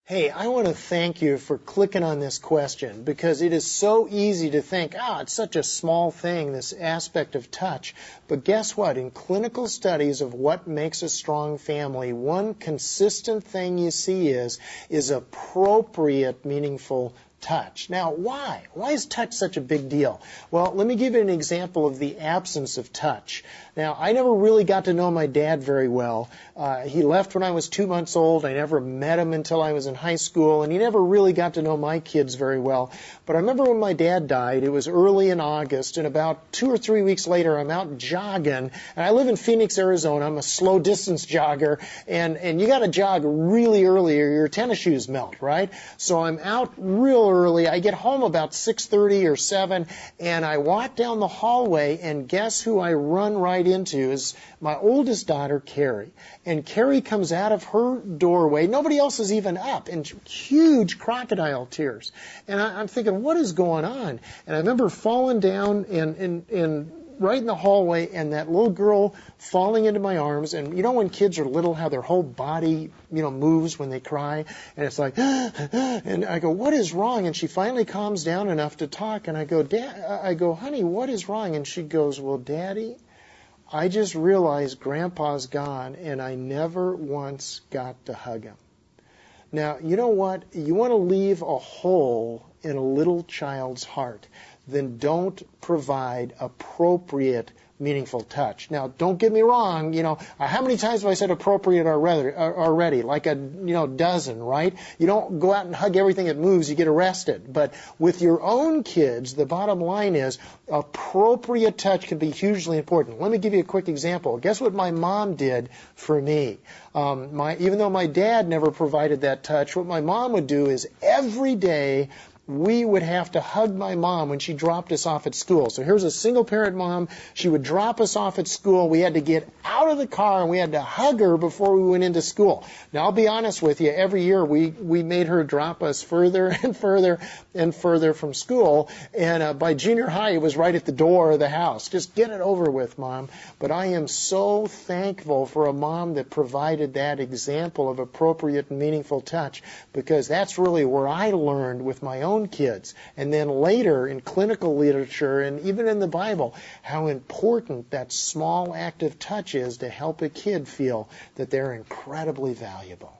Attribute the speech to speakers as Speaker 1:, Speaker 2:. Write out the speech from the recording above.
Speaker 1: Hey, I want to thank you for clicking on this question because it is so easy to think, it's such a small thing, this aspect of touch. But guess what? In clinical studies of what makes a strong family, one consistent thing you see is appropriate, meaningful touch. Now, why? Why is touch such a big deal? Well, let me give you an example of the absence of touch. Now, I never really got to know my dad very well. He left when I was 2 months old. I never met him until I was in high school, and he never really got to know my kids very well. But I remember when my dad died, it was early in August, and about 2 or 3 weeks later, I'm out jogging, and I live in Phoenix, Arizona. I'm a slow distance jogger, and you got to jog really early or your tennis shoes melt, right? So I'm out real early. I get home about 6:30 or 7, and I walk down the hallway, and guess who I run right into is my oldest daughter, Carrie. And Carrie comes out of her doorway. Nobody else is even up, and huge crocodile tears. And I'm thinking, what is going on? And I remember falling down and right in the hallway, and that little girl falling into my arms. And you know when kids are little, how their whole body, moves when they cry, and it's like, and I go, what is wrong? And she finally calms down enough to talk, and I go, honey, what is wrong? And she goes, well, Daddy, I just realized Grandpa's gone, and I never once got to hug him. Now, you know what? You want to leave a hole in a little child's heart, then don't provide appropriate, meaningful touch. Now, don't get me wrong, how many times have I said appropriate already? Like a dozen, right? You don't go out and hug everything that moves, you get arrested. But with your own kids, the bottom line is appropriate touch can be hugely important. Let me give you a quick example. Guess what my mom did for me? Even though my dad never provided that touch, what my mom would do is every day we would have to hug my mom when she dropped us off at school. So here's a single-parent mom. She would drop us off at school. We had to get out of the car, and we had to hug her before we went into school. Now, I'll be honest with you. Every year, we made her drop us further and further and further from school. And by junior high, it was right at the door of the house. Just get it over with, Mom. But I am so thankful for a mom that provided that example of appropriate and meaningful touch, because that's really where I learned with my own kids, and then later in clinical literature and even in the Bible, how important that small act of touch is to help a kid feel that they're incredibly valuable.